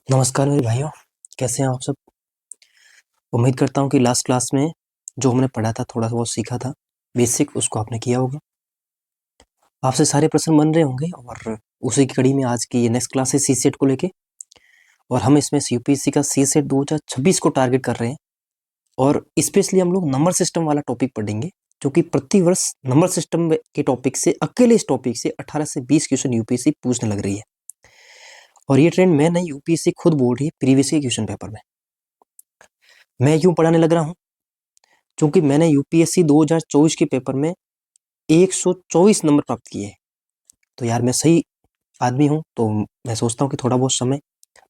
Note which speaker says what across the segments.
Speaker 1: नमस्कार मेरे भाइयों, कैसे हैं आप सब। उम्मीद करता हूँ कि लास्ट क्लास में जो हमने पढ़ा था, थोड़ा बहुत सीखा था बेसिक, उसको आपने किया होगा। आपसे सारे प्रश्न बन रहे होंगे और उसी की कड़ी में आज की ये नेक्स्ट क्लास है सी सेट को लेके। और हम इसमें यूपीएससी का सी सेट 2026 को टारगेट कर रहे हैं और स्पेशली हम लोग नंबर सिस्टम वाला टॉपिक पढ़ेंगे, जो कि प्रतिवर्ष नंबर सिस्टम के टॉपिक से, अकेले इस टॉपिक से 18 से 20 क्वेश्चन यूपीएससी पूछने लग रही है। और ये ट्रेंड मैं नहीं, यूपीएससी खुद बोल रही है प्रीवियस के क्वेश्चन पेपर में। मैं क्यों पढ़ाने लग रहा हूँ? क्योंकि मैंने यूपीएससी 2024 के पेपर में 124 नंबर प्राप्त किए हैं। तो यार मैं सही आदमी हूँ, तो मैं सोचता हूँ कि थोड़ा बहुत समय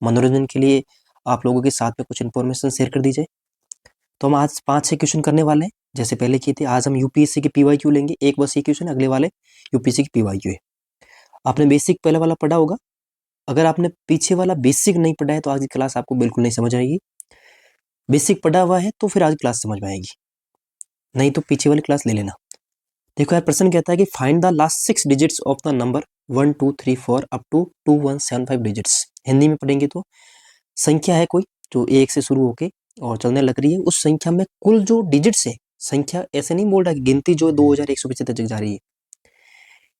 Speaker 1: मनोरंजन के लिए आप लोगों के साथ में कुछ इन्फॉर्मेशन शेयर कर दी जाए। तो हम आज 5-6 क्वेश्चन करने वाले हैं, जैसे पहले किए थे। आज हम यूपीएससी के पीवाईक्यू लेंगे, एक बस ये क्वेश्चन, अगले वाले यूपीएससी की पीवाईक्यू है। आपने बेसिक पहले वाला पढ़ा होगा। अगर आपने पीछे वाला बेसिक नहीं पढ़ा है तो आज की क्लास आपको बिल्कुल नहीं समझ आएगी। बेसिक पढ़ा हुआ है तो फिर आज क्लास समझ में आएगी, नहीं तो पीछे वाली क्लास ले लेना। देखो यार, प्रश्न कहता है कि find the last 6 digits of the number 1 2 3 4 up to 2175 digits. Hindi में पढ़ेंगे तो संख्या है कोई जो एक से शुरू होके और चलने लग रही है, उस संख्या में कुल जो डिजिट्स है, संख्या ऐसे नहीं बोल रहा कि गिनती जो 2175 तक जा रही है,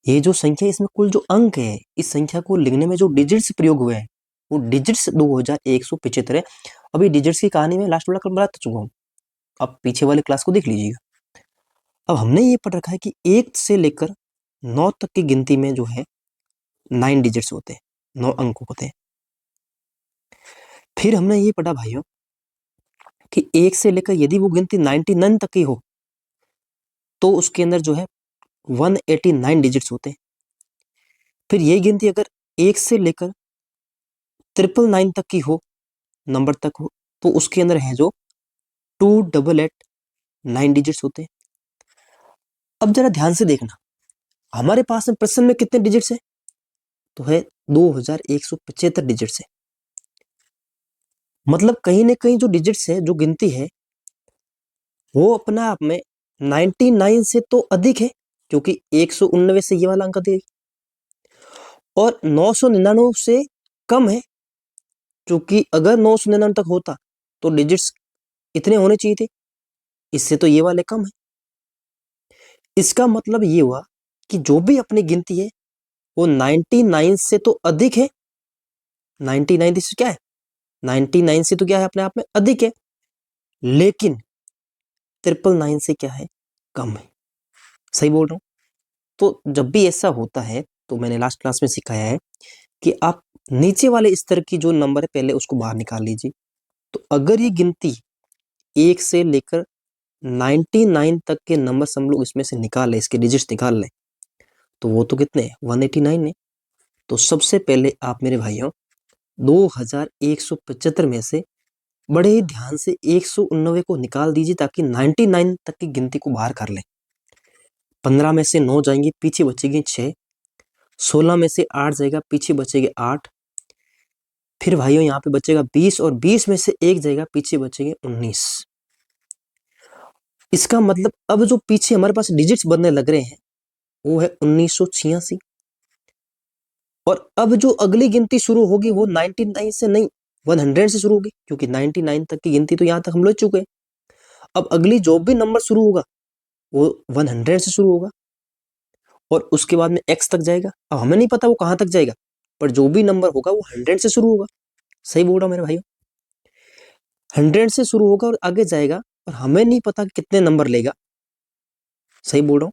Speaker 1: ये जो संख्या, इसमें कुल जो अंक है, इस संख्या को लिखने में जो डिजिट्स प्रयोग हुए हैं वो डिजिट्स 2175 है। अभी डिजिट्स की कहानी में लास्ट वाला कल बता चुका हूँ, अब पीछे वाले क्लास को देख लीजिएगा। अब हमने ये पढ़ रखा है कि 1 से लेकर 9 तक की गिनती में जो है 9 डिजिट्स होते हैं, 9 अंक होते हैं। फिर हमने ये पढ़ा भाइयों कि 1 से लेकर यदि वो गिनती 99 तक की हो तो उसके अंदर जो है 189 डिजिट्स होते हैं। फिर ये गिनती अगर 1 से लेकर 999 तक की हो, नंबर तक हो, तो उसके अंदर है जो 2889 डिजिट्स होते हैं। अब जरा ध्यान से देखना, हमारे पास में प्रश्न में कितने डिजिट्स है? तो है 2175 डिजिट्स है। मतलब कहीं ना कहीं जो डिजिट्स है, जो गिनती है, वो अपना आप में 99 से तो अधिक है, क्योंकि 199 से ये वाला अंक अधिक और 999 से कम है, क्योंकि अगर 999 तक होता तो डिजिट्स इतने होने चाहिए थे, इससे तो ये वाले कम है। इसका मतलब ये हुआ कि जो भी अपनी गिनती है वो 99 से तो अधिक है। 99 से क्या है? 99 से तो क्या है, अपने आप में अधिक है, लेकिन 999 से क्या है? कम है। सही बोल रहा हूं? तो जब भी ऐसा होता है तो मैंने लास्ट क्लास में सिखाया है कि आप नीचे वाले स्तर की जो नंबर है पहले उसको बाहर निकाल लीजिए। तो अगर ये गिनती 1 से लेकर 99 तक के नंबर हम लोग इसमें से निकाल लें, इसके डिजिट्स निकाल लें, तो वो तो कितने हैं? 189 है। तो सबसे पहले आप मेरे भाइयों 2175 में से बड़े ही ध्यान से 189 को निकाल दीजिए, ताकि 99 तक की गिनती को बाहर कर लें। 15 में से 9 जाएंगे, पीछे बचेगी 6। 16 में से 8 जाएगा, पीछे बचेगी 8। फिर भाइयों यहाँ पे बचेगा 20 और 20 में से 1 जाएगा, पीछे बचेंगे 19। इसका मतलब अब जो पीछे हमारे पास डिजिट्स बनने लग रहे हैं वो है 1986। और अब जो अगली गिनती शुरू होगी वो 99 से नहीं, 100 से शुरू होगी, क्योंकि 99 तक की गिनती तो यहाँ तक हम ले चुके हैं। अब अगली जो भी नंबर शुरू होगा वो 100 से शुरू होगा और उसके बाद में x तक जाएगा। अब हमें नहीं पता वो कहाँ तक जाएगा, पर जो भी नंबर होगा वो 100 से शुरू होगा। सही बोल रहा हूँ मेरे भाइयों? 100 से शुरू होगा और आगे जाएगा, और हमें नहीं पता कितने नंबर लेगा। सही बोल रहा हूँ?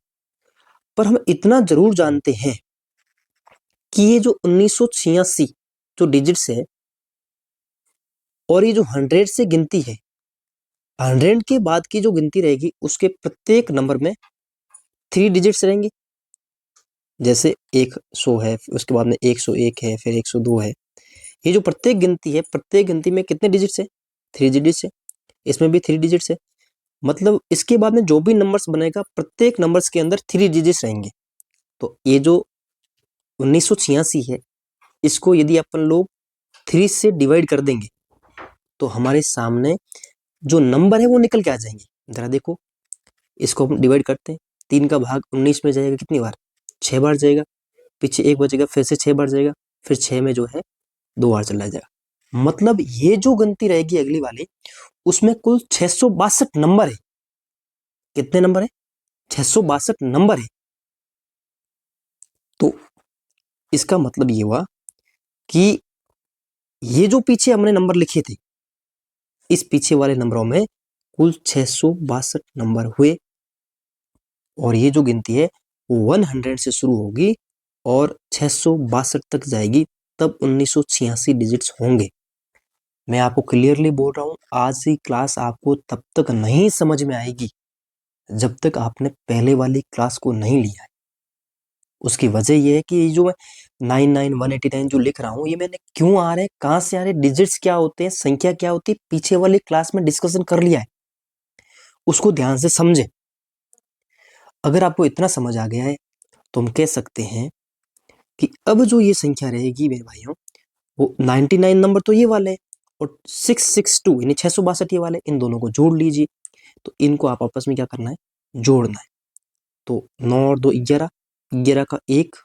Speaker 1: पर हम इतना जरूर जानते हैं कि ये जो 1986 जो डिजिट्स है और ये जो 100 से गिनती है, 100 के बाद की जो गिनती रहेगी उसके प्रत्येक नंबर में 3 डिजिट्स रहेंगे। जैसे 100 है, उसके बाद में 101 है, फिर 102 है। ये जो प्रत्येक गिनती है, प्रत्येक गिनती में कितने डिजिट्स है? 3 डिजिट्स है। इसमें भी 3 डिजिट्स है। मतलब इसके बाद में जो भी नंबर्स बनेगा, प्रत्येक नंबर्स के अंदर 3 डिजिट्स रहेंगे। तो ये जो 1986 है, इसको यदि अपन लोग 3 से डिवाइड कर देंगे तो हमारे सामने जो नंबर है वो निकल के आ जाएंगे। जरा देखो, इसको हम डिवाइड करते हैं। 3 का भाग 19 में जाएगा कितनी बार? 6 बार जाएगा। पीछे 1 बचेगा, फिर से 6 बार जाएगा, फिर 6 में जो है 2 बार चला जाएगा। मतलब ये जो गिनती रहेगी अगली वाली, उसमें कुल 662 नंबर है। कितने नंबर है? 662 नंबर है। तो इसका मतलब ये हुआ कि ये जो पीछे हमने नंबर लिखे थे, इस पीछे वाले नंबरों में कुल 662 नंबर हुए, और ये जो गिनती है वो 100 से शुरू होगी और 662 तक जाएगी, तब 1986 डिजिट्स होंगे। मैं आपको क्लियरली बोल रहा हूं, आज की क्लास आपको तब तक नहीं समझ में आएगी जब तक आपने पहले वाली क्लास को नहीं लिया है। उसकी वजह ये है कि ये जो 99 189 जो लिख रहा हूं, ये मैंने क्यों आ रहे हैं, कहां से आ रहे हैं, डिजिट्स क्या होते हैं, संख्या क्या होती है, पीछे वाली क्लास में डिस्कशन कर लिया है। उसको ध्यान से समझे। अगर आपको इतना समझ आ गया है तो हम कह सकते हैं कि अब जो ये संख्या रहेगी मेरे भाइयों, वो 99 नंबर तो ये वाले हैं, और 662 यानी 662 ये वाले, इन दोनों को जोड़ लीजिए। तो इनको आप आपस में क्या करना है, जोड़ना है। तो 9 और 2 11, 11 का 1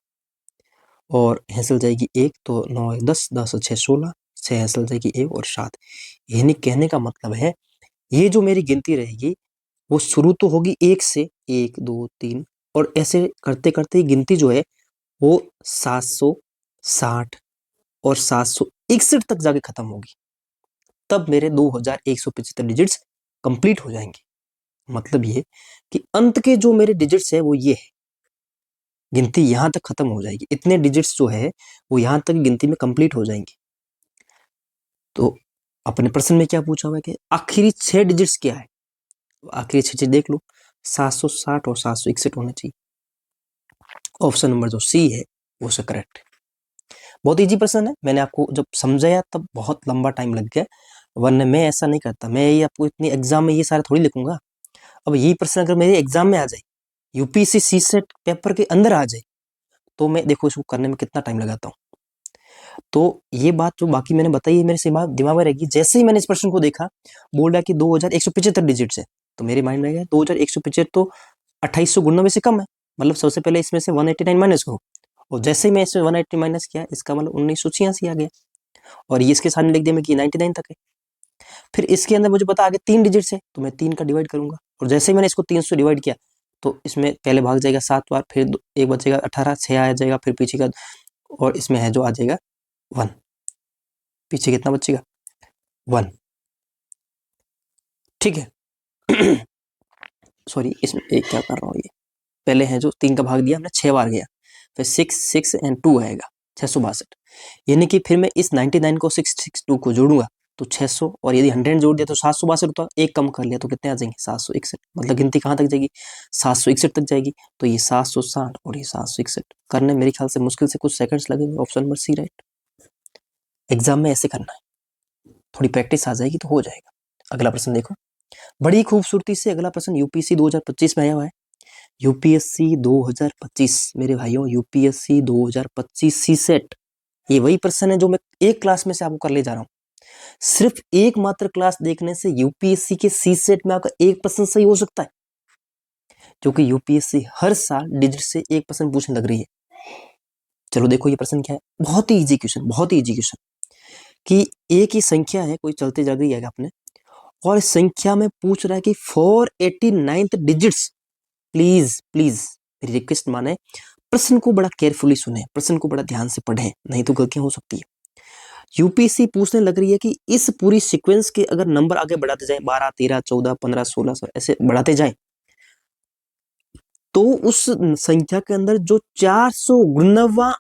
Speaker 1: और हैंसल जाएगी 1, तो 9 10, 10 और 6 16, 6 हैंसल जाएगी 1 और 7। यानी कहने का मतलब है ये जो मेरी गिनती रहेगी वो शुरू तो होगी 1 से, 1 2 3, और ऐसे करते करते गिनती जो है वो 760 और 761 तक जाके खत्म होगी। तब मेरे 2175 डिजिट्स कंप्लीट हो जाएंगे। मतलब ये कि अंत के जो मेरे डिजिट्स है वो ये है, गिनती यहां तक खत्म हो जाएगी। इतने डिजिट्स जो है वो यहां तक गिनती में कंप्लीट हो जाएंगे। तो अपने प्रश्न में क्या पूछा हुआ है कि आखिरी 6 डिजिट्स क्या है, आखिरी 6 चीज देख लो, 760 और 761 होने चाहिए। ऑप्शन नंबर जो सी है वो से करेक्ट है। बहुत इजी प्रश्न है, मैंने आपको जब समझाया तब बहुत लंबा टाइम लग गया, वरना मैं ऐसा नहीं करता। मैं ये आपको इतनी एग्जाम में ये सारा थोड़ी लिखूंगा। अब यही प्रश्न अगर मेरे एग्जाम में आ जाए, यूपीएससी सीसेट पेपर के अंदर आ जाए, तो मैं देखो इसको करने में कितना टाइम लगाता हूँ। तो ये बात जो बाकी मैंने बताई है मेरे दिमाग में रहेगी। जैसे ही मैंने इस प्रश्न को देखा, बोल रहा कि 2175 डिजिट्स है, तो मेरे माइंड में गया 2175 तो 2899 से कम है, मतलब सबसे पहले इसमें से 189 माइनस करो। और जैसे ही मैं इसमें 180 माइनस किया, इसका मतलब 1986 आ गया, और ये इसके सामने लिख दिया मैं कि 99 तक है। फिर इसके अंदर मुझे पता आगे 3 डिजिट्स है, तो मैं 3 का डिवाइड करूंगा, और जैसे ही मैंने इसको 3 से डिवाइड किया, तो इसमें पहले भाग जाएगा 7 बार, फिर एक बचेगा 18, 6 आ जाएगा, फिर पीछे का, और इसमें है जो आ जाएगा 1, पीछे कितना बचेगा 1। ठीक है। सॉरी, इसमें एक क्या कर रहा हूँ, ये पहले है जो 3 का भाग दिया हमने, 6 बार गया, फिर 6 6 एंड 2 आएगा 662। यानी कि फिर मैं इस 99 को 662 को जोड़ूंगा तो 600, और यदि 100 जोड़ दिया तो 762 होता, एक कम कर लिया तो कितने आ जाएंगे 761। मतलब गिनती कहाँ तक जाएगी, 761 तक जाएगी। तो ये 760 और ये 761 करने मेरे ख्याल से मुश्किल से कुछ सेकंड्स लगेंगे। Option number C right. Exam में ऐसे करना है, थोड़ी प्रैक्टिस आ जाएगी तो हो जाएगा। अगला प्रश्न देखो, बड़ी खूबसूरती से अगला प्रश्न यूपीएससी 2025 में आया हुआ है। यूपीएससी 2025 मेरे भाइयों, यूपीएससी 2025 सीसेट, ये वही प्रश्न है जो मैं एक क्लास में से आपको कर ले जा रहा हूँ। सिर्फ एक मात्र क्लास देखने से यूपीएससी के सीसेट में आपका एक प्रश्न सही हो सकता है, क्योंकि यूपीएससी हर साल डिजिट से एक प्रश्न पूछने लग रही है। चलो देखो ये प्रश्न क्या है, बहुत ही इजी क्वेश्चन, बहुत ही इजी क्वेश्चन। कि एक ही संख्या है, कोई चलते जा रही है आपने, और इस संख्या में पूछ रहा है कि 489th डिजिट्स, प्लीज प्लीज मेरी रिक्वेस्ट माने, प्रश्न को बड़ा केयरफुली सुने, प्रश्न को बड़ा ध्यान से पढ़ें, नहीं तो गलतियां हो सकती है। यूपीएससी पूछने लग रही है कि इस पूरी सीक्वेंस के अगर नंबर आगे बढ़ाते जाए, 12 13 14 15 16 ऐसे बढ़ाते जाए, तो उस संख्या के अंदर जो 499वां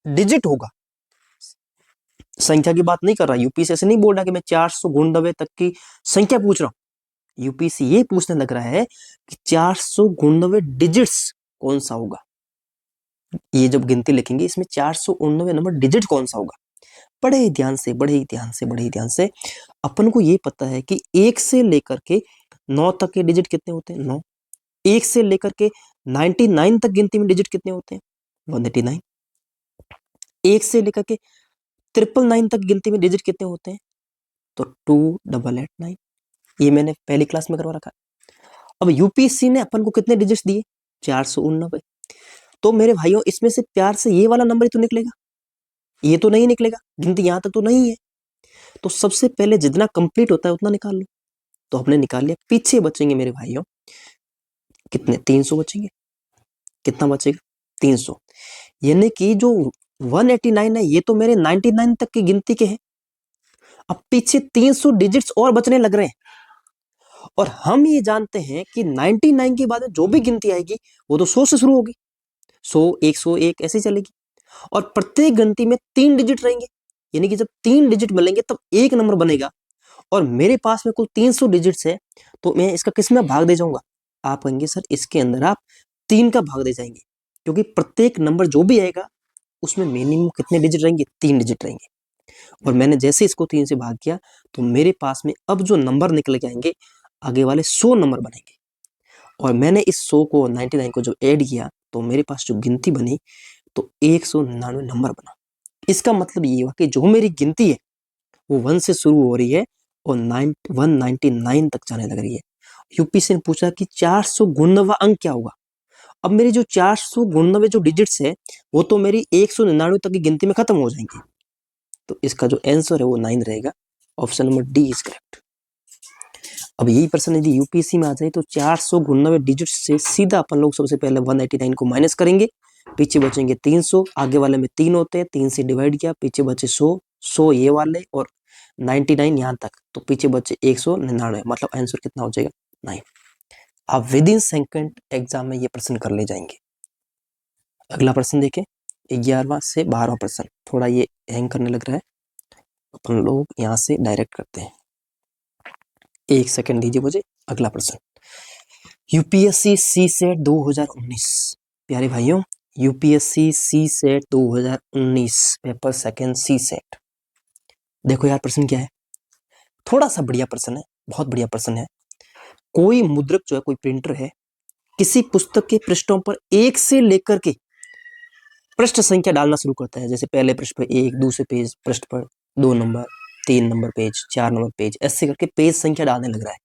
Speaker 1: डिजिट होगा, संख्या की बात नहीं कर रहा यूपीएससी, ऐसे नहीं बोल रहा कि मैं 499 तक की संख्या पूछ रहा हूं। यूपीएससी ये पूछने लग रहा है कि 499 डिजिट्स कौन सा होगा। ये जब गिनती लिखेंगे इसमें 499 नंबर डिजिट कौन सा होगा। बड़े ही ध्यान से, बड़े ही ध्यान से, बड़े ही ध्यान से। अपन को ये पता है कि 1 से लेकर के 9 तक के डिजिट कितने होते हैं, 9। 1 से लेकर के 99 तक गिनती में डिजिट कितने होते हैं, 189। 1 से लेकर के 999 तक गिनती में डिजिट कितने होते हैं, तो 2889। ये मैंने पहली क्लास में करवा रखा है। अब यूपीएससी ने अपन को कितने डिजिट्स दिए, 489। तो मेरे भाइयों इसमें से प्यार से ये वाला नंबर ही तो निकलेगा, ये तो नहीं निकलेगा, गिनती यहां तक तो नहीं है। तो सबसे पहले जितना कंप्लीट होता है उतना निकाल लो। तो हमने निकाल लिया, पीछे बचेंगे मेरे भाइयों कितने, 300 बचेंगे। कितना बचेगा, 300। यानी कि जो 189 है ये तो मेरे 99 तक की गिनती के हैं। अब पीछे 300 डिजिट्स और बचने लग रहे हैं, और हम ये जानते हैं कि 99 के बाद जो भी गिनती आएगी वो तो 100 से शुरू होगी, 100, 101 ऐसे चलेगी, और प्रत्येक गिनती में 3 डिजिट रहेंगे। यानी कि जब 3 डिजिट मिलेंगे तब एक नंबर बनेगा, और मेरे पास में कुल 300 डिजिट्स है, तो मैं इसका किस में भाग दे जाऊंगा। आप कहेंगे सर इसके अंदर आप 3 का भाग दे जाएंगे, क्योंकि प्रत्येक नंबर जो भी आएगा उसमें मिनिमम कितने डिजिट रहेंगे, 3 डिजिट रहेंगे। और मैंने जैसे इसको 3 से भाग किया तो मेरे पास में अब जो नंबर निकल के आएंगे आगे वाले 100 नंबर बनेंगे, और मैंने इस 100 को 99 को जो ऐड किया तो मेरे पास जो गिनती बनी तो 199 नंबर बना। इसका मतलब ये हुआ कि जो मेरी गिनती है वो 1 से शुरू हो रही है और 199 तक जाने लग रही है। यूपीएससी ने पूछा कि 499वां अंक क्या होगा। अब मेरी जो 499 जो डिजिट्स है वो तो मेरी 199 तक की गिनती में खत्म हो जाएंगी, तो इसका जो आंसर है वो 9 रहेगा। Option number D is correct. अब यही प्रश्न यदि यूपीएससी में आ जाए तो 499 डिजिट से सीधा अपन लोग सबसे पहले 189 को माइनस करेंगे, पीछे बचेंगे 300, आगे वाले में 3 होते हैं, 3 से डिवाइड किया, पीछे बचे 100, 100 ये वाले और 99 यहाँ तक, तो पीछे बचे 199, मतलब आंसर कितना हो जाएगा, 9। आप विद इन सेकंड एग्जाम में ये प्रश्न कर ले जाएंगे। अगला प्रश्न देखें, 11वां से 12वां प्रश्न। थोड़ा ये हैंग करने लग रहा है, अपन लोग यहाँ से डायरेक्ट करते हैं। 1 सेकंड दीजिए मुझे। अगला प्रश्न, यूपीएससी सी सेट 2019। प्यारे भाइयों, यूपीएससी सी set 2019 paper second CSAT. देखो यार प्रश्न क्या है, थोड़ा सा बढ़िया प्रश्न है, बहुत बढ़िया प्रश्न है। कोई मुद्रक जो है, कोई प्रिंटर है, किसी पुस्तक के पृष्ठों पर 1 से लेकर के पृष्ठ संख्या डालना शुरू करता है। जैसे पहले पृष्ठ पर 1, दूसरे पेज पृष्ठ पर 2 number, 3 number page, 4 number page, ऐसे करके पेज संख्या डालने लग रहा है।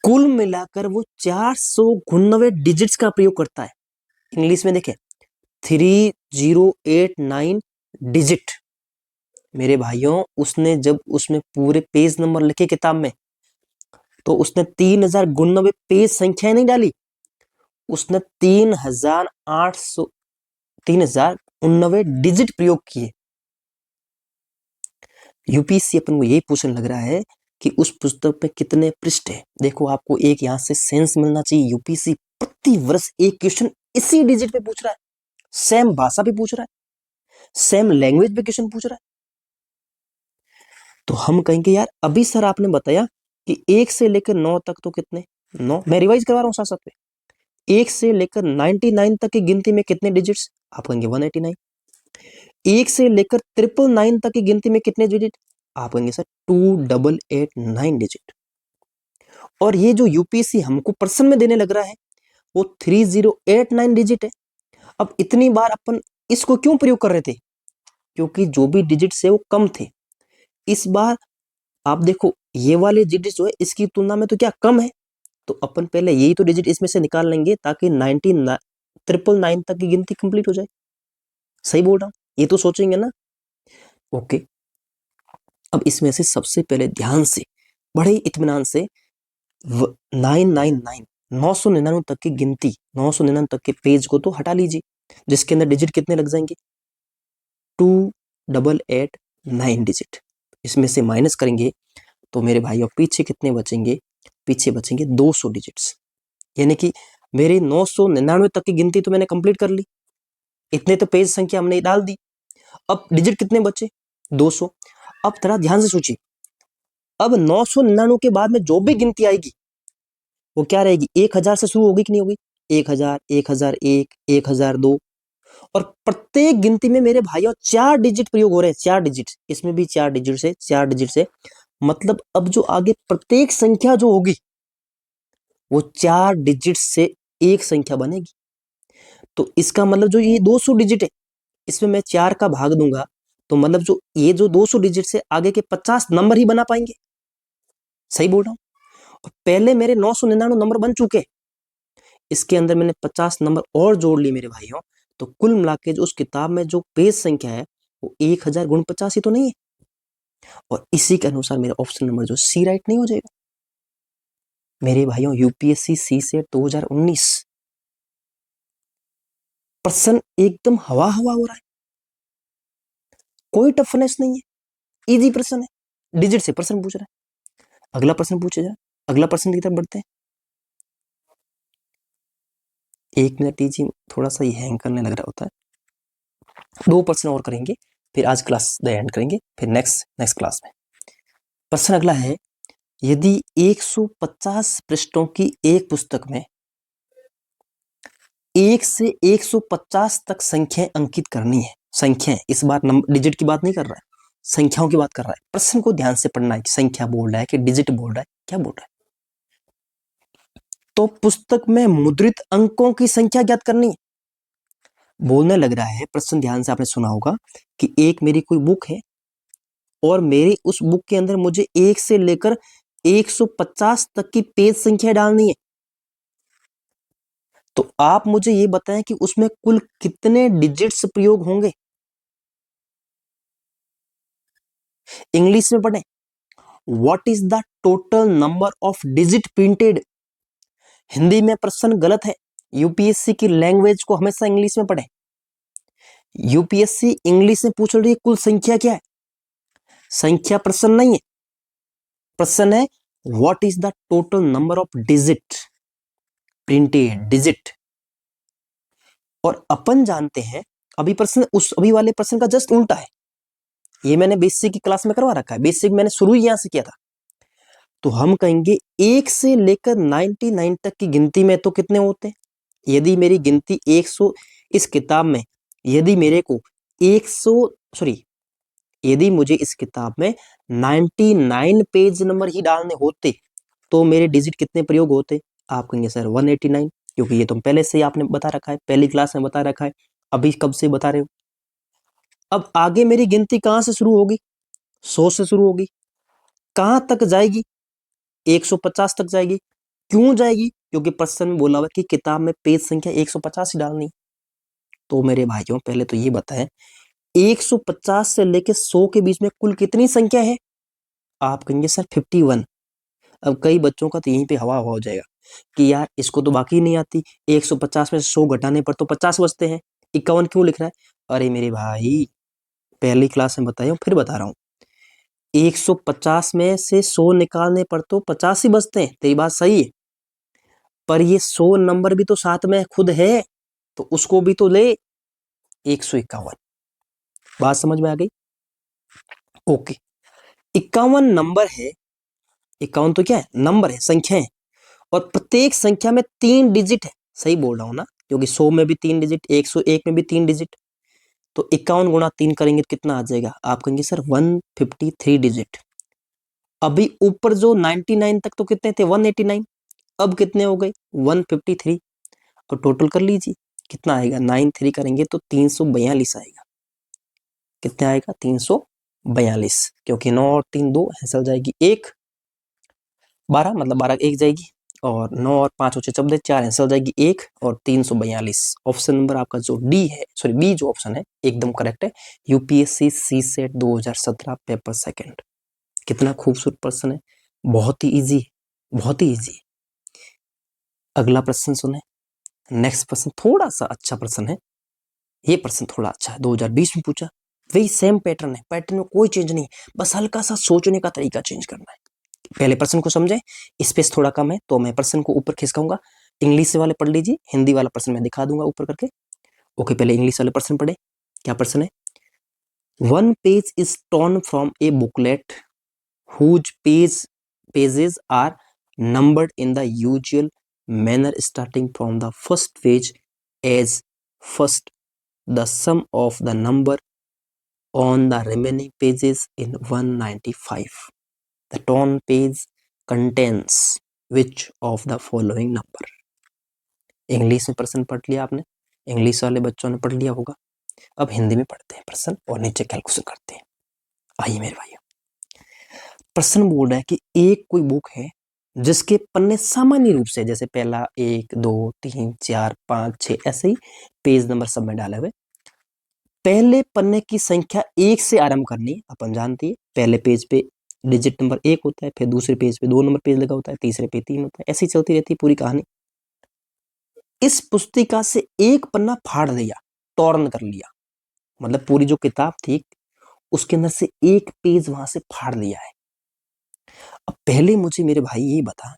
Speaker 1: कुल मिलाकर वो 499 डिजिट्स का प्रयोग करता है। इंग्लिश में देखें 3089 डिजिट। मेरे भाइयों, उसने जब उसमें पूरे पेज नंबर लिखे किताब में तो उसने 3099 पेज संख्या नहीं डाली, उसने 3089 डिजिट प्रयोग किए। यूपीएससी अपन को यही पूछने लग रहा है कि उस पुस्तक पे कितने पृष्ठ है। देखो आपको एक यहां से सेंस मिलना चाहिए, यूपीएससी प्रति वर्ष एक क्वेश्चन इसी डिजिट पे पूछ रहा है, सेम भाषा पे पूछ रहा है, सेम लैंग्वेज पे क्वेश्चन पूछ रहा है। तो हम कहेंगे यार अभी सर आपने बताया कि 1 से लेकर 9 तक तो कितने, 9, मैं रिवाइज करवा रहा हूं साथ साथ में। 1 से लेकर 99 तक की गिनती में कितने डिजिट्स, आप कहेंगे 189। 1 से लेकर 999 तक की गिनती में कितने डिजिट, आप कहेंगे सर 2889 डिजिट। और ये जो यूपीएससी हमको प्रश्न में देने लग रहा है वो 3089 डिजिट है। अब इतनी बार अपन इसको क्यों प्रयोग कर रहे थे, क्योंकि जो भी डिजिट्स है वो कम थे। इस बार आप देखो ये वाले डिजिट जो है इसकी तुलना में तो क्या कम है, तो अपन पहले यही तो डिजिट इसमें से निकाल लेंगे ताकि 999 तक की गिनती कंप्लीट हो जाए। सही बोल रहा हूं, ये तो सोचेंगे ना। ओके, अब इसमें से सबसे पहले ध्यान से बड़े इत्मीनान से 999 तक की गिनती, 999 तक के पेज को तो हटा लीजिए, जिसके अंदर डिजिट कितने लग जाएंगे, 2889 डिजिट। इसमें से माइनस करेंगे तो मेरे भाइयों पीछे कितने बचेंगे, पीछे बचेंगे 200 डिजिट्स। यानी कि मेरे 999 तक की गिनती तो मैंने कंप्लीट कर ली, इतने तो पेज संख्या हमने डाल दी। अब डिजिट कितने बचे, 200। अब थोड़ा ध्यान से सोचिए, अब 999 के बाद में जो भी गिनती आएगी वो क्या रहेगी, 1000 से शुरू होगी कि नहीं होगी, 1000, 1001, 1002, और प्रत्येक गिनती में मेरे भाइयों 4 डिजिट प्रयोग हो रहे हैं, 4 डिजिट, इसमें भी 4 डिजिट से, 4 डिजिट से, मतलब अब जो आगे प्रत्येक संख्या जो होगी वो 4 डिजिट से एक संख्या बनेगी। तो इसका मतलब जो ये 200 डिजिट है इसमें मैं 4 का भाग दूंगा तो मतलब जो ये जो 200 डिजिट से आगे के 50 नंबर ही बना पाएंगे। सही बोल रहा हूं, और पहले मेरे 999 नंबर बन चुके, इसके अंदर मैंने 50 नंबर और जोड़ लिए मेरे भाइयों, तो कुल मिला के जो उस किताब में जो पेज संख्या है वो 1049 ही तो नहीं है। और इसी के अनुसार मेरा ऑप्शन नंबर जो सी राइट नहीं हो जाएगा। मेरे भाइयों यूपीएससी सी सेट 2019 प्रश्न एकदम हवा हवा हो रहा है, कोई टफनेस नहीं है, इजी प्रश्न है, डिजिट से प्रश्न पूछ रहा है। अगला प्रश्न पूछे जा, अगला प्रश्न की तरफ बढ़ते हैं। 1 मिनट दीजिए, थोड़ा सा ये हैंग करने लग रहा होता है। 2 प्रश्न और करेंगे, फिर आज क्लास एंड करेंगे, फिर नेक्स्ट क्लास में। प्रश्न अगला है, यदि 150 पृष्ठों की एक पुस्तक में 1 से 150 तक संख्याएं अंकित करनी है, संख्याएं, इस बार नंबर डिजिट की बात नहीं कर रहा है, संख्याओं की बात कर रहा है। प्रश्न को ध्यान से पढ़ना है कि संख्या बोल रहा है कि डिजिट बोल रहा है, क्या बोल रहा है। तो पुस्तक में मुद्रित अंकों की संख्या ज्ञात करनी है। बोलने लग रहा है, प्रश्न ध्यान से आपने सुना होगा कि एक मेरी कोई बुक है और मेरी उस बुक के अंदर मुझे 1 से लेकर 150 तक की पेज संख्या डालनी है। तो आप मुझे ये बताएं कि उसमें कुल कितने डिजिट्स प्रयोग होंगे। इंग्लिश में पढ़ें, what is the total number of digit printed. Hindi में प्रश्न गलत है, यूपीएससी की लैंग्वेज को हमेशा इंग्लिश में पढ़ें। यूपीएससी इंग्लिश में पूछ रही है कुल संख्या क्या है, संख्या प्रश्न नहीं है, प्रश्न है what is the total number of digit printed, digit. और अपन जानते हैं अभी प्रश्न उस अभी वाले प्रश्न का जस्ट उल्टा है। ये मैंने बेसिक की क्लास में करवा रखा है, बेसिक मैंने शुरू ही यहां से किया था। तो हम कहेंगे 1 से लेकर 99 तक की गिनती में तो कितने होते हैं। यदि मेरी गिनती 100, इस किताब में यदि मेरे को 100 सॉरी यदि मुझे इस किताब में 99 पेज नंबर ही डालने होते तो मेरे डिजिट कितने प्रयोग होते। आप कहेंगे सर 189, क्योंकि ये तुम पहले से ही आपने बता रखा है, पहली क्लास में बता रखा है, अभी कब से बता रहे हो। अब आगे मेरी गिनती कहां से शुरू होगी, 100 से शुरू होगी, कहां तक जाएगी, 150 तक जाएगी। क्यों जाएगी, क्योंकि प्रश्न में बोला हुआ कि किताब में पेज संख्या 150 ही डालनी। तो मेरे भाइयों पहले तो ये बताएं 150 से लेके 100 के बीच में कुल कितनी संख्या है। आप कहेंगे सर 51। अब कई बच्चों का तो यहीं पे हवा हवा हो जाएगा कि यार इसको तो बाकी नहीं आती, 150 में 100 घटाने पर तो 50 बचते हैं, 51 क्यों लिख रहा है। अरे मेरे भाई पहली क्लास में बताया हूं, फिर बता रहा हूं, 150 में से 100 निकालने पर तो 50 ही बचते हैं, तेरी बात सही है, पर ये 100 नंबर भी तो साथ में खुद है, तो उसको भी तो ले, 151। बात समझ में आ गई, ओके। 51 नंबर है, 51 तो क्या है, नंबर है, संख्या है, और प्रत्येक संख्या में 3 डिजिट है। सही बोल रहा हूं ना, क्योंकि 100 में भी 3 डिजिट, 101 में भी 3 डिजिट। तो 51 गुणा 3 करेंगे तो कितना आ जाएगा। आप कहेंगे सर 153 डिजिट। अभी ऊपर जो 99 तक तो कितने थे, 189, अब कितने हो गए 153। और टोटल कर लीजिए कितना आएगा, 93 करेंगे तो 342 आएगा। कितने आएगा, 342, क्योंकि 9 और 3 2 ऐसा हो जाएगी 1, 12 मतलब 12 1 जाएगी, और 9 और 5 हो 14 4 ऐसा हो जाएगी 1, और 342। ऑप्शन नंबर आपका जो डी है, सॉरी बी जो ऑप्शन है एकदम करेक्ट है। यूपीएससी सी सेट 2017 पेपर सेकंड। कितना खूबसूरत प्रश्न है, बहुत ही इजी, बहुत ही इजी। अगला प्रश्न सुने, नेक्स्ट प्रश्न थोड़ा सा अच्छा प्रश्न है, ये प्रश्न थोड़ा अच्छा है, 2020 में पूछा, वही सेम पैटर्न है, पैटर्न में कोई चेंज नहीं, बस हल्का सा सोचने का तरीका चेंज करना है। पहले प्रश्न को समझे, स्पेस थोड़ा कम है तो मैं प्रश्न को ऊपर खिसकाऊंगा, इंग्लिश वाले पढ़ लीजिए, हिंदी वाला प्रश्न मैं दिखा दूंगा ऊपर करके। ओके, पहले इंग्लिश वाले प्रश्न पढ़े। क्या प्रश्न है, 1 page is torn from A booklet whose pages are numbered in the usual manner starting from the first page as first. The sum of the number on the remaining pages in 195. The torn page contains which of the following number? English में प्रश्न पढ़ लिया आपने, English वाले बच्चों ने पढ़ लिया होगा। अब हिंदी में पढ़ते हैं प्रश्न और नीचे कैलकुलेशन करते हैं। आइए मेरे भाइयों, प्रश्न बोल रहा है कि एक कोई बुक है जिसके पन्ने सामान्य रूप से जैसे पहला 1 2 3 4 5 6 ऐसे ही पेज नंबर सब में डाले हुए, पहले पन्ने की संख्या 1 से आरंभ करनी है, अपन जानते हैं पहले पेज पे डिजिट नंबर 1 होता है, फिर दूसरे पेज पे 2 नंबर पेज लगा होता है, तीसरे पे 3 होता है, ऐसी चलती रहती है पूरी कहानी। इस पुस्तिका से एक पन्ना फाड़ लिया, टॉर्न कर लिया, मतलब पूरी जो किताब थी उसके अंदर से एक पेज वहां से फाड़ लिया है। अब पहले मुझे मेरे भाई ये बता,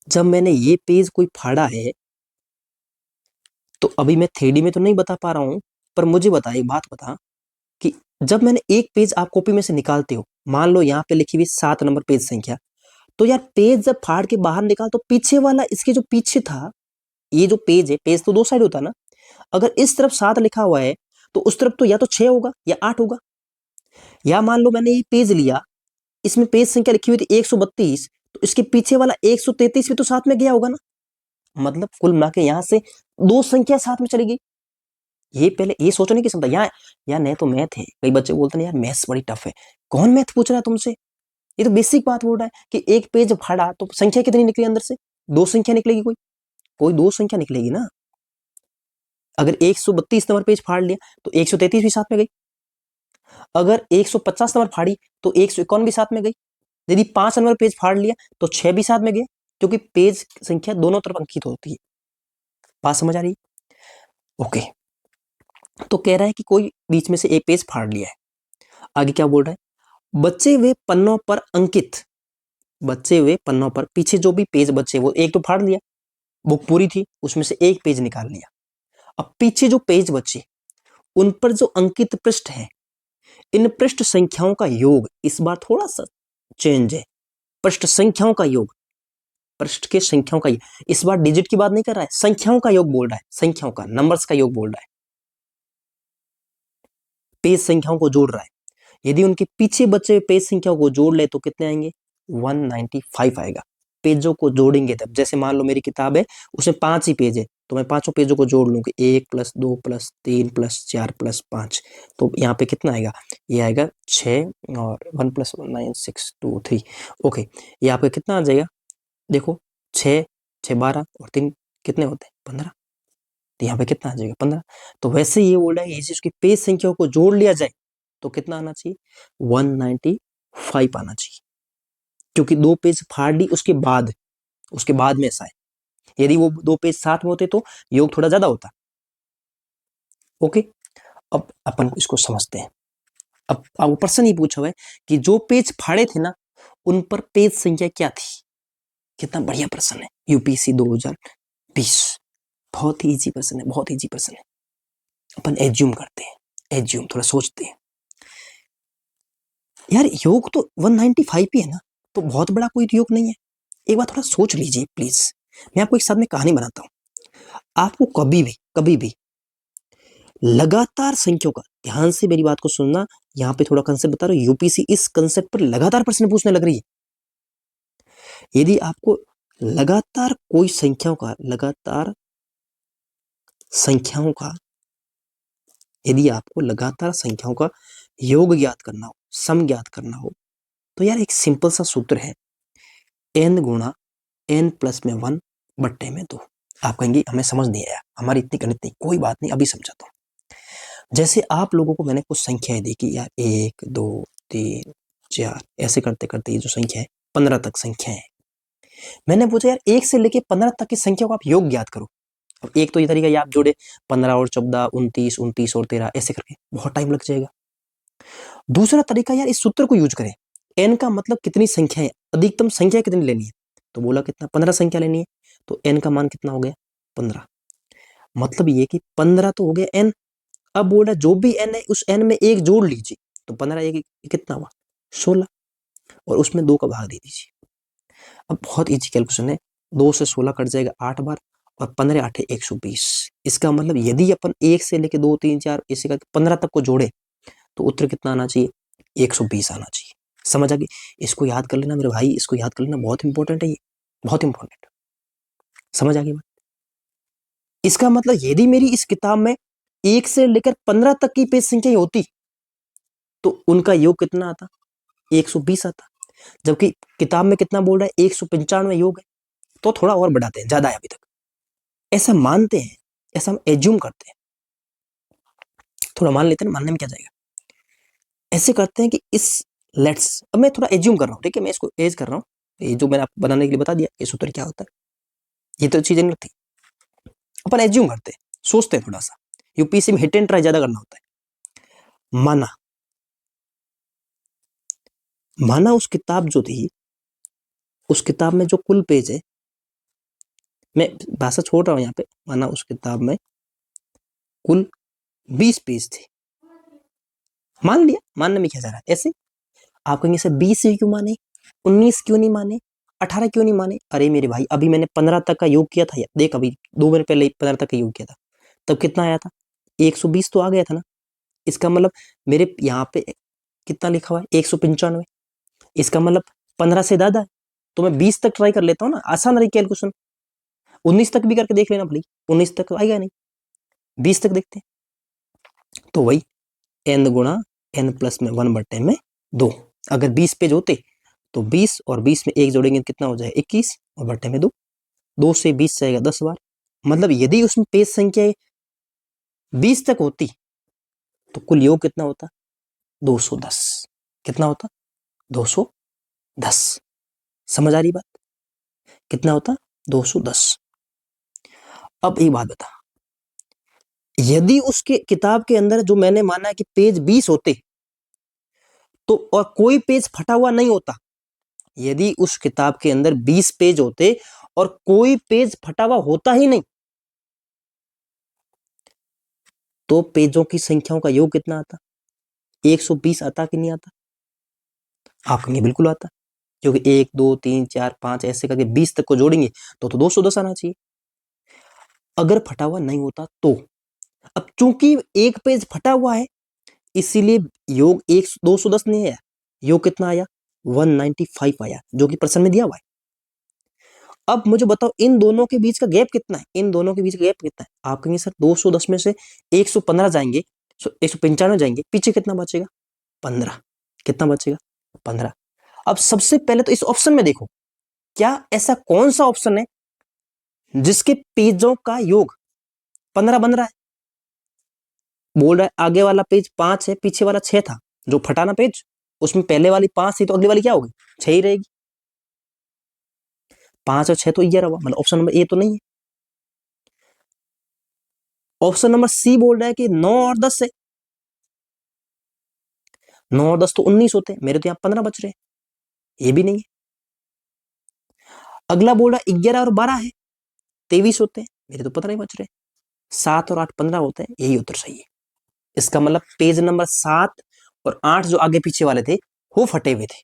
Speaker 1: जब मैंने ये पेज कोई फाड़ा है, तो अभी मैं 3D में तो नहीं बता पा रहा हूं, पर मुझे बता, एक बात बता कि जब मैंने एक पेज आप कॉपी में से निकालते हो, मान लो यहाँ पे लिखी हुई 7 नंबर पेज संख्या, तो यार पेज जब फाड़ के बाहर निकाल तो पीछे वाला, इसके जो पीछे था, ये जो पेज है, पेज तो 2 साइड होता है ना, अगर इस तरफ 7 लिखा हुआ है तो उस तरफ तो या तो 6 होगा या 8 होगा। या मान लो मैंने ये पेज लिया, इसमें पेज संख्या लिखी हुई थी 132, तो इसके पीछे वाला 133 भी तो साथ में गया होगा ना, मतलब कुल मिला के यहां से 2 संख्या साथ में चली गई। ये पहले ये सोचने की क्षमता, यार नहीं तो मैथ है, कई बच्चे बोलते हैं यार मैथ्स बड़ी टफ है, कौन मैथ पूछ रहा है तुमसे, ये तो बेसिक बात बोल रहा है कि एक पेज फाड़ा तो संख्या कितनी निकली अंदर से, 2 संख्या निकलेगी, कोई कोई 2 संख्या निकलेगी ना। अगर 132 नंबर पेज फाड़ लिया तो 133 भी साथ में गई, अगर 150 नंबर फाड़ी तो 151 भी साथ में गई, यदि 5 नंबर पेज फाड़ लिया तो 6 भी साथ में गए, क्योंकि पेज संख्या दोनों तरफ अंकित होती है। बात समझ आ रही है? ओके, तो कह रहा है कि कोई बीच में से एक पेज फाड़ लिया है। आगे क्या बोल रहा है, बचे हुए पन्नों पर अंकित, बचे हुए पन्नों पर पीछे जो भी पेज बचे, वो एक तो फाड़ लिया, बुक पूरी थी, उसमें से एक पेज निकाल लिया। अब पीछे जो पेज बचे उन पर जो अंकित पृष्ठ है, इन पृष्ठ संख्याओं का योग, इस बार थोड़ा सा चेंज है, पृष्ठ संख्याओं का योग, पृष्ठ के संख्याओं का, इस बार डिजिट की बात नहीं कर रहा है, संख्याओं का योग बोल रहा है, संख्याओं का, नंबर्स का योग बोल रहा है, पेज संख्याओं को जोड़ रहा है। यदि उनके पीछे बचे हुए पेज संख्याओं को जोड़ ले तो कितने आएंगे, 195 आएगा। पेजों को जोड़ेंगे तब, जैसे मान लो मेरी किताब है उसमें 5 ही पेज है, तो मैं 5 पेजों को जोड़ लूंगी, 1 + 2 + 3 + 4 + 5, तो यहाँ पे कितना आएगा, ये आएगा 6, और 1 + 1 9 6 2 3। ओके, ये आपका कितना आ जाएगा, देखो 6 6 12 और 3 कितने होते हैं, 15, तो यहाँ पे कितना आ जाएगा, 15। तो वैसे ये बोल रहा है इसी उसकी पेज संख्याओं को जोड़ लिया जाए तो कितना आना चाहिए, 195 आना चाहिए, क्योंकि 2 पेज फाड़ ली उसके बाद में ऐसा है, यदि वो 2 पेज साथ में होते तो योग थोड़ा ज्यादा होता। ओके, अब अपन इसको समझते हैं। अब प्रश्न ये पूछा हुआ है कि जो पेज फाड़े थे ना, उन पर पेज संख्या क्या थी। कितना बढ़िया प्रश्न है, यूपीएससी 2020, बहुत ही इजी प्रश्न है, बहुत इजी प्रश्न है। अपन एज्यूम करते हैं, एज्यूम थोड़ा सोचते हैं, यार योग तो 195 ही है ना, तो बहुत बड़ा कोई योग नहीं है। एक बार थोड़ा सोच लीजिए प्लीज, मैं आपको एक साथ में कहानी बनाता हूं। आपको कभी भी लगातार संख्याओं का, ध्यान से मेरी बात को सुनना, यहाँ पे थोड़ा कंसेप्ट बता रहा हूँ, यूपीसी इस कंसेप्ट पर लगातार प्रश्न पूछने लग रही है। यदि आपको लगातार कोई संख्याओं का यदि आपको लगातार संख्याओं का योग ज्ञात करना हो, सम ज्ञात करना हो, तो यार एक सिंपल सा सूत्र है, n गुणा n + 1 बट्टे में 2। आप कहेंगे हमें समझ नहीं आया, हमारी इतनी गणित नहीं, कोई बात नहीं, अभी समझाता हूं। जैसे आप लोगों को मैंने कुछ संख्याएं दी कि यार 1 2 3 4, ऐसे करते करते ये जो संख्या है 15 तक संख्या है, मैंने पूछा यार 1 से लेके 15 तक की संख्या को आप योग ज्ञात करो। अब एक तो ये तरीका है आप जोड़े 15 और 14 29 29 और 13, ऐसे करके बहुत टाइम लग जाएगा। दूसरा तरीका यार इस सूत्र को यूज करें, n का मतलब कितनी संख्या है, अधिकतम संख्या कितनी लेनी है, तो बोला कितना, 15 संख्या लेनी है, तो n का मान कितना हो गया, 15। मतलब ये कि 15 तो हो गया n, अब बोल रहा जो भी n है उस n में एक जोड़ लीजिए, तो 15 एक कितना हुआ, 16, और उसमें 2 का भाग दे दीजिए। अब बहुत इजी कैलकुलेशन है, 2 से 16 कट जाएगा 8 बार, और 15 8 120। इसका मतलब यदि अपन 1 से लेके 2 3 4 इसी का 15 तक को जोड़े तो उत्तर कितना आना चाहिए, 120 आना चाहिए। समझ आ गई, इसको याद कर लेना मेरे भाई, इसको याद कर लेना, बहुत इंपॉर्टेंट है ये, बहुत इंपॉर्टेंट। समझ आ गई बात। इसका मतलब यदि मेरी इस किताब में 1 से लेकर 15 तक की पेज संख्या होती तो उनका योग कितना आता, 120 आता। जबकि किताब में कितना बोल रहा है, 195 योग है, तो थोड़ा और बढ़ाते हैं, ज्यादा है अभी तक, ऐसा मानते हैं, ऐसा हम एज्यूम करते हैं। थोड़ा मान लेते हैं, मानने में क्या जाएगा। ऐसे करते हैं कि इस लेट्स, अब मैं थोड़ा एज्यूम कर रहा हूँ, ठीक है, मैं इसको एज कर रहा हूँ, ये जो मैंने आपको बनाने के लिए बता दिया ये सूत्र क्या होता है, ये तो चीजें नहीं थी। अपन एज्यूम करते हैं, सोचते हैं थोड़ा सा, यूपीएससी में हिट एंड ट्राई ज्यादा करना होता है। माना उस किताब जो थी, उस किताब में जो कुल पेज है, मैं भाषा छोड़ रहा हूं यहाँ पे, माना उस किताब में कुल 20 पेज थे, मान लिया, मानने में क्या जा रहा है। ऐसे आप कहेंगे सर 20 ही क्यों माने, 19 क्यों नहीं माने, 18 क्यों नहीं माने। अरे मेरे भाई, अभी मैंने 15 तक का योग किया था, देख अभी 2 महीने पहले 15 तक का योग किया था, तब कितना आया था, 120 तो आ गया था ना। इसका मतलब मेरे यहाँ पे कितना लिखा हुआ है, 195, इसका मतलब 15 से ज्यादा है, तो मैं 20 तक ट्राई कर लेता हूँ ना, आसान रही कैलकुलेशन। 19 तक भी करके देख लेना भले, 19 तक आएगा नहीं, 20 तक देखते हैं। तो वही n गुणा n प्लस में 1/2, अगर 20 पेज होते तो 20 और 20 में 1 जोड़ेंगे कितना हो जाए 21, और बट्टे में 2, 2 से 20 जाएगा 10 बार। मतलब यदि उसमें पेज संख्या 20 तक होती तो कुल योग कितना होता, 210। कितना होता, 210। समझ आ रही बात, कितना होता, 210। अब एक बात बता, यदि उसके किताब के अंदर जो मैंने माना है कि पेज 20 होते तो, और कोई पेज फटा हुआ नहीं होता, यदि उस किताब के अंदर 20 पेज होते और कोई पेज फटा हुआ होता ही नहीं, तो पेजों की संख्याओं का योग कितना आता, 120 आता कि नहीं आता। आप कहेंगे बिल्कुल आता, क्योंकि 1 2 3 4 5 ऐसे करके 20 तक को जोड़ेंगे तो 210 आना चाहिए, अगर फटा हुआ नहीं होता तो। अब चूंकि एक पेज फटा हुआ है, इसीलिए योग 210 नहीं आया, योग कितना आया, 195 आया, जो कि प्रश्न में दिया हुआ है। अब मुझे बताओ इन दोनों के बीच का गैप कितना है, इन दोनों के बीच का गैप कितना है। आप कहेंगे सर 210 में से 115 जाएंगे, 195 जाएंगे, पीछे कितना बचेगा, 15। कितना बचेगा, 15। अब सबसे पहले तो इस ऑप्शन में देखो, क्या ऐसा कौन सा ऑप्शन है जिसके पेजों का योग 15 बन रहा है। बोल रहा है आगे वाला पेज 5 है, पीछे वाला 6 था, जो फटाना पेज उसमें पहले वाली 5 थी तो अगली वाली क्या होगी, 6 ही रहेगी। 5 और 6 तो 11 हुआ, मतलब ऑप्शन नंबर ए तो नहीं है। ऑप्शन नंबर सी बोल रहा है कि 9 और 10 है, 9 और 10 तो 19 होते हैं, मेरे तो यहाँ 15 बच रहे हैं, ये भी नहीं है। अगला बोल रहा है 11 और 12 है, 23 होते हैं, मेरे तो 15 ही बच रहे हैं। 7 और 8 15 होते हैं, यही उत्तर सही है। इसका मतलब पेज नंबर 7 और 8 जो आगे पीछे वाले थे वो फटे हुए थे।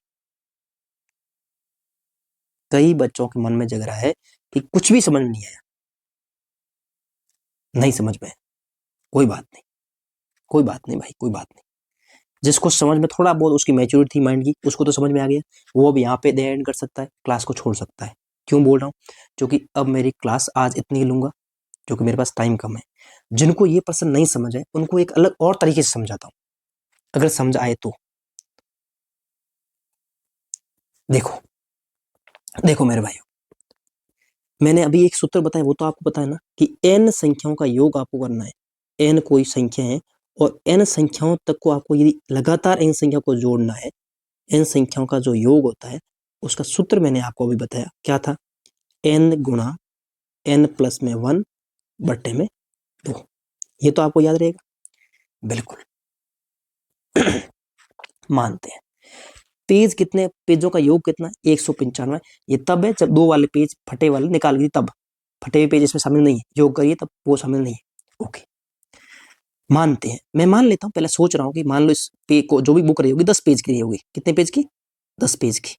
Speaker 1: कई बच्चों के मन में जग रहा है कि कुछ भी समझ नहीं आया, नहीं समझ में, कोई बात नहीं, कोई बात नहीं भाई, कोई बात नहीं। जिसको समझ में थोड़ा बहुत उसकी मैच्योरिटी थी माइंड की, उसको तो समझ में आ गया, वो अब यहाँ पे दे एंड कर सकता है, क्लास को छोड़ सकता है। क्यों बोल रहा हूँ, क्योंकि अब मेरी क्लास आज इतनी लूंगा, क्योंकि मेरे पास टाइम कम है। जिनको ये प्रश्न नहीं समझ है उनको एक अलग और तरीके से समझाता हूँ, अगर समझ आए तो। देखो देखो मेरे भाइयों, मैंने अभी एक सूत्र बताया, वो तो आपको पता है ना, कि n संख्याओं का योग आपको करना है। n कोई संख्या है और n संख्याओं तक को आपको यदि लगातार n संख्या को जोड़ना है, n संख्याओं का जो योग होता है उसका सूत्र मैंने आपको अभी बताया, क्या था, n गुणा n प्लस में 1 बट्टे में 2। ये तो आपको याद रहेगा, बिल्कुल। मानते हैं पेज कितने, पेजों का योग कितना, 195। ये तब है जब दो वाले पेज फटे वाले निकाल गए, तब फटे हुए पेज इसमें शामिल नहीं है, योग करिए तब वो शामिल नहीं है। ओके, मानते हैं, मैं मान लेता हूं, पहले सोच रहा हूं कि मान लो इस पेज को जो भी बुक रही होगी 10 पेज की रही होगी, कितने पेज की, 10 पेज की,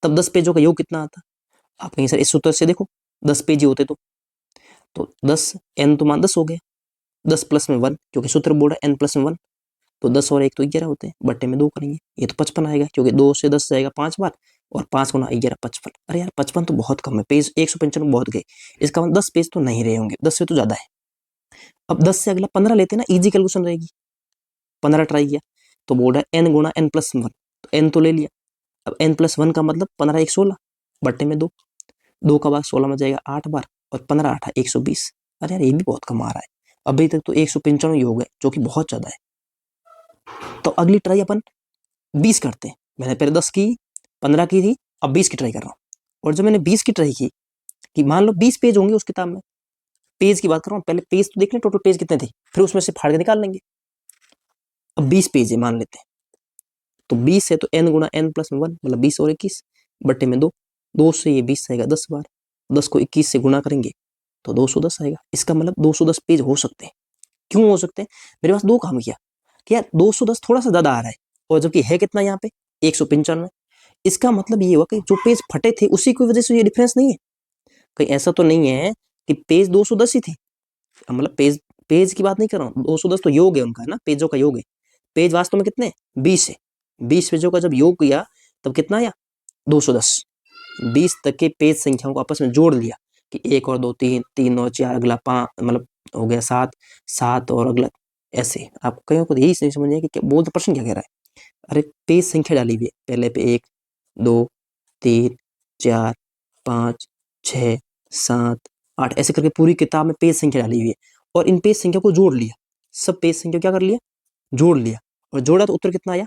Speaker 1: तब 10 पेजों का योग कितना आता। आप कहीं सर इस सूत्र से देखो, 10 पेज ही होते तो 10 n तो मान 10 हो गया, 10 प्लस में 1, क्योंकि सूत्र बोल रहा है n प्लस में 1, तो 10 और 1 तो 11 होते हैं, बट्टे में 2 करेंगे, ये तो 55 आएगा, क्योंकि 2 से 10 जाएगा 5 बार, और 5 गुना 11 55। अरे यार 55 तो बहुत कम है, पेज 195 बहुत गए, इसका मतलब 10 पेज तो नहीं रहे होंगे, 10 से तो ज्यादा है। अब 10 से अगला 15 लेते हैं ना, इजी कैलकुलेशन रहेगी। 15 ट्राई किया तो बोल रहा है n गुणा n प्लस 1, तो n तो ले लिया। अब n प्लस 1 का मतलब 15 1 16, बट्टे में 2, 2 का बाद 16 में जाएगा 8 बार, और 15 8 120। अरे यार ये भी बहुत कम आ रहा है। अभी तक तो 195 योग है, जो कि बहुत ज़्यादा है। तो अगली ट्राई अपन 20 करते हैं। मैंने पहले 10 की, 15 की थी, अब 20 की ट्राई कर रहा हूँ। और जब मैंने 20 की ट्राई की, कि मान लो 20 पेज होंगे उस किताब में, पेज की बात कर रहा हूँ, पहले पेज तो देख लें टोटल पेज कितने थे, फिर उसमें से फाड़ के निकाल लेंगे। अब 20 पेज है मान लेते हैं, तो 20 है तो n गुणा n प्लस 1, मतलब 20 और 21 बट्टे में 2, 2 से ये 20 आएगा 10 बार, 10 को 21 से गुणा करेंगे तो 210 आएगा। इसका मतलब 210 पेज हो सकते हैं। क्यों हो सकते हैं? मेरे पास दो काम किया कि यार 210 थोड़ा सा ज्यादा आ रहा है, और जबकि है कितना यहाँ पे 195। इसका मतलब ये हुआ कि जो पेज फटे थे उसी की वजह से ये डिफरेंस नहीं है। कहीं ऐसा तो नहीं है कि पेज 210 ही थे, मतलब पेज की बात नहीं कर रहा हूँ, 210 तो योग है उनका, है ना, पेजों का योग है। पेज वास्तव में कितने 20 है, 20 पेजों का जब योग किया तब कितना आया 210। 20 तक के पेज संख्याओं को आपस में जोड़ लिया कि 1 और 2 3, 3 और 4, अगला 5, मतलब हो गया 7, 7 और अगला, ऐसे। आप कहीं को यही नहीं समझ कि बोल तो प्रश्न क्या कह रहा है। अरे पेज संख्या डाली हुई है, पहले पे 1 2 3 4 5 6 7 8, ऐसे करके पूरी किताब में पेज संख्या डाली हुई है, और इन पेज संख्या को जोड़ लिया। सब पेज संख्या क्या कर लिया, जोड़ लिया, और जोड़ा तो उत्तर कितना आया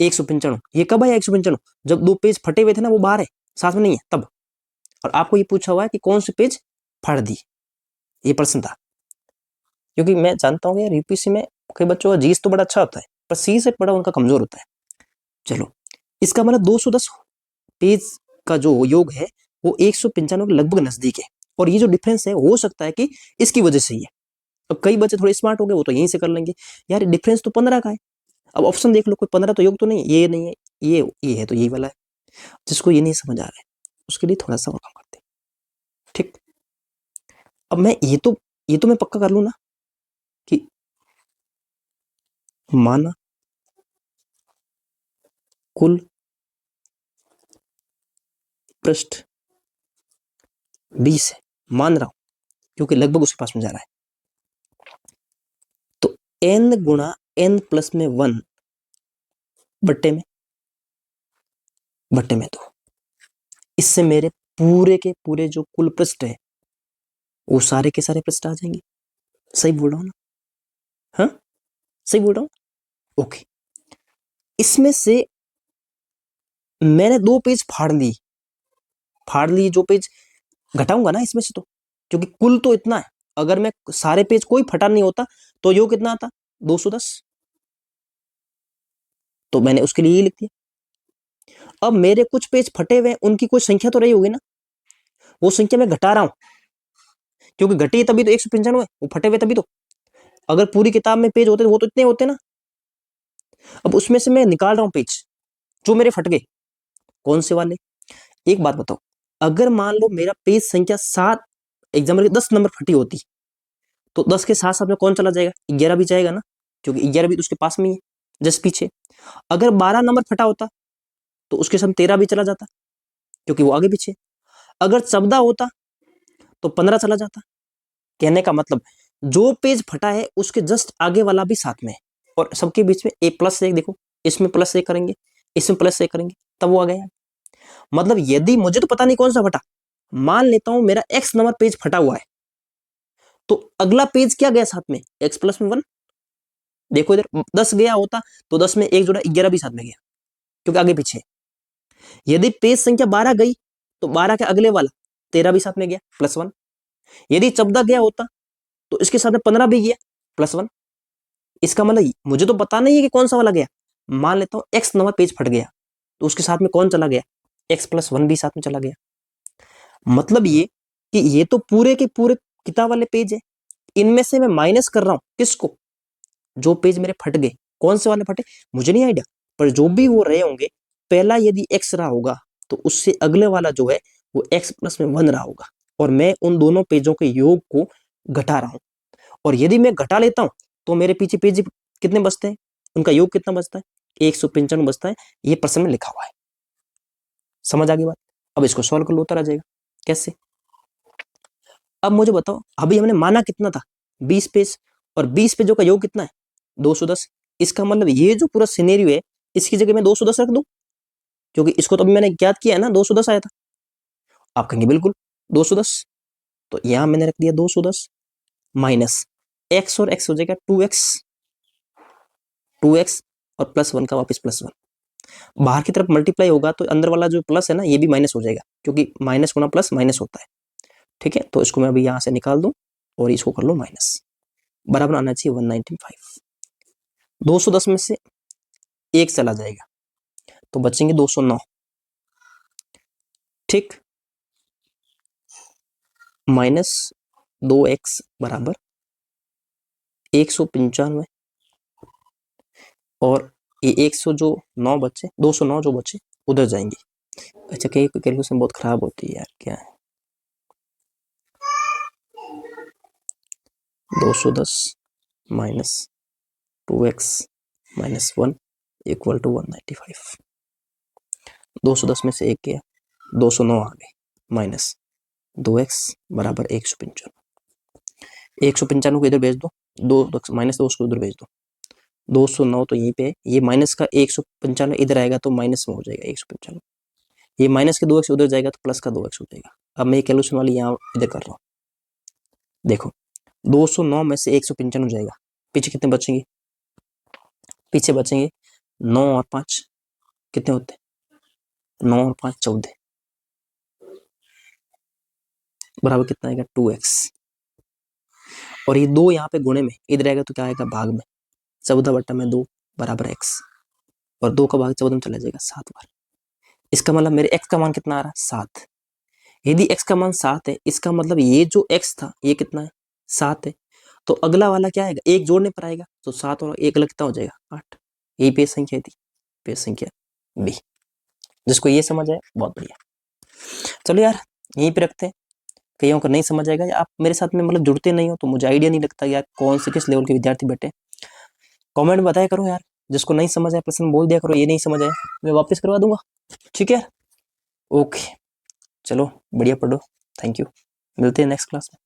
Speaker 1: 195। ये कब आया 195? जब दो पेज फटे हुए थे ना, वो बाहर है, साथ में नहीं है तब। और आपको ये पूछा हुआ है कि कौन से पेज फाड़ दी, ये प्रश्न था। क्योंकि मैं जानता हूँ यार यूपीएससी में कई बच्चों का जीस तो बड़ा अच्छा होता है, पर सी से बड़ा उनका कमजोर होता है। चलो, इसका मतलब 210 पेज का जो योग है वो 195 के लगभग नजदीक है, और ये जो डिफरेंस है हो सकता है कि इसकी वजह से ही है। अब कई बच्चे थोड़े स्मार्ट हो गए, वो तो यहीं से कर लेंगे, यार डिफरेंस तो 15 का है। अब ऑप्शन देख लो, कोई 15 तो योग तो नहीं, ये नहीं है, ये है, तो यही वाला है। जिसको ये नहीं समझ आ रहा है उसके लिए थोड़ा सा और काम करते हैं, ठीक। अब मैं ये तो मैं पक्का कर लूँ ना कि माना कुल पृष्ठ 20 है, मान रहा हूं क्योंकि लगभग उसके पास में जा रहा है, तो n गुणा n प्लस में 1 बट्टे में 2, इससे मेरे पूरे के पूरे जो कुल पृष्ठ है वो सारे के सारे पृष्ठ आ जाएंगे। सही बोल रहा हूं ना? हाँ, सही बोल रहा हूं, ओके। इसमें से मैंने 2 पेज फाड़ ली, जो पेज घटाऊंगा ना इसमें से, तो क्योंकि कुल तो इतना है, अगर मैं सारे पेज कोई फटा नहीं होता तो योग कितना आता 210, तो मैंने उसके लिए ये लिख दिया। अब मेरे कुछ पेज फटे हुए, उनकी कोई संख्या तो रही होगी ना, वो संख्या मैं घटा रहा हूं, क्योंकि घटी तभी तो 195, वो फटे हुए तभी तो। अगर पूरी किताब में पेज होते वो तो इतने होते ना। अब उसमें से मैं निकाल रहा हूं पेज जो मेरे फट गए, कौन से वाले। एक बात बताओ, अगर मान लो मेरा पेज संख्या 7, एग्जाम्पल 10 नंबर फटी होती, तो 10 के साथ साथ में कौन चला जाएगा, 11 भी जाएगा ना, क्योंकि 11 भी तो उसके पास में ही है, जस्ट पीछे। अगर 12 नंबर फटा होता तो उसके साथ 13 भी चला जाता, क्योंकि वो आगे पीछे। अगर 14 होता तो 15 चला जाता। कहने का मतलब जो पेज फटा है उसके जस्ट आगे वाला भी साथ में है, और सबके बीच में एक प्लस एक, देखो इसमें प्लस एक करेंगे, इसमें प्लस एक करेंगे, तब वो आ गया। मतलब यदि मुझे तो पता नहीं कौन सा फटा, मान लेता हूं मेरा एक्स नंबर पेज फटा हुआ है, तो अगला पेज क्या गया साथ में, एक्स प्लस में 1। देखो इधर 10 गया होता तो 10 में एक जोड़ा 11 भी साथ में गया, क्योंकि आगे पीछे। यदि पेज संख्या 12 गई तो 12 के अगले वाला 13 भी साथ में गया, +1। यदि 14 गया होता तो इसके साथ में 15 भी गया, +1। इसका मतलब मुझे तो पता नहीं है कि कौन सा वाला गया। मान लेता हूं एक्स नंबर पेज फट गया, तो उसके साथ में कौन चला गया, x+1 भी साथ में चला गया। मतलब ये कि ये तो पूरे के पूरे किताब वाले पेज है, इनमें से मैं माइनस कर रहा हूं किसको, जो पेज मेरे फट गए। कौन से वाले फटे मुझे नहीं आइडिया, पर जो भी वो रहे होंगे, पहला यदि x रहा होगा तो उससे अगले वाला जो है वो x+1 रहा होगा, और मैं उन दोनों पेजों के योग को घटा रहा हूं। और यदि मैं घटा लेता हूं तो मेरे पीछे पेज कितने बचते हैं, उनका योग कितना बचता है, 195 बचता है। ये प्रश्न में लिखा हुआ है, समझ आ गई बात। अब इसको सॉल्व कर लो, उतर आ जाएगा। कैसे? अब मुझे बताओ, अभी हमने माना कितना था 20 पेज, और 20 पेजों का योग कितना है 210। इसका मतलब ये जो पूरा सिनेरियो है, इसकी जगह मैं 210 रख दूं, क्योंकि इसको तो अभी मैंने ज्ञात किया है ना, 210 आया था। आप कहेंगे बिल्कुल 210, तो यहां मैंने रख दिया 210 माइनस x और x हो जाएगा 2x और +1 का वापस +1। बाहर की तरफ मल्टीप्लाई होगा तो अंदर वाला जो प्लस है ना ये भी माइनस हो जाएगा, क्योंकि माइनस होना प्लस माइनस होता है। ठीक है, तो इसको मैं अभी यहाँ से निकाल दूं और इसको कर लो माइनस, बराबर आना चाहिए 195। 210 में से 1 चला जाएगा तो बचेंगे 209। ठीक, -2x बराबर 195 और ये 109 बचे, 209 जो बचे उधर जाएंगे। अच्छा, कैलकुलेशन बहुत खराब होती है यार, क्या है 210 minus 2x minus 1 equal to 195। 210 में से 1 गया, 209 आ गए, माइनस 2x बराबर 195। 195 को इधर भेज दो, माइनस 2 को उधर भेज दो, 209 तो यहीं पे है, ये माइनस का 195 इधर आएगा तो माइनस में हो जाएगा 195, ये माइनस के 2x उधर जाएगा तो प्लस का 2x हो जाएगा। अब मैं कैलकुलेशन वाली यहाँ इधर कर रहा हूँ, देखो 209 में से 195 हो जाएगा, पीछे कितने बचेंगे, पीछे बचेंगे 9 और 5 कितने होते हैं, 9 और 5 14, बराबर कितना आएगा 2x, और ये 2 यहाँ पे गुणे में इधर आएगा तो क्या आएगा भाग में, 14/2 बराबर x, और 2 का भाग 14 में चला जाएगा 7 बार। इसका मतलब मेरे x का मान कितना आ रहा है 7। यदि x का मान 7 है, इसका मतलब ये जो x था ये कितना है 7 है, तो अगला वाला क्या आएगा, एक जोड़ने पर आएगा, तो 7 और 1 कितना हो जाएगा 8। यही पेज संख्या थी, पेज संख्या बी। जिसको ये समझ आया बहुत बढ़िया। चलो यार यहीं पे रखते हैं, कईयों को नहीं समझ आएगा, आप मेरे साथ में मतलब जुड़ते नहीं हो तो मुझे आइडिया नहीं लगता यार कौन से किस लेवल के विद्यार्थी बैठे। कमेंट में बताया करो यार, जिसको नहीं समझ आया प्रश्न बोल दिया करो ये नहीं समझ आया, मैं वापस करवा दूंगा। ठीक है, ओके, चलो बढ़िया पढ़ो, थैंक यू, मिलते हैं नेक्स्ट क्लास में।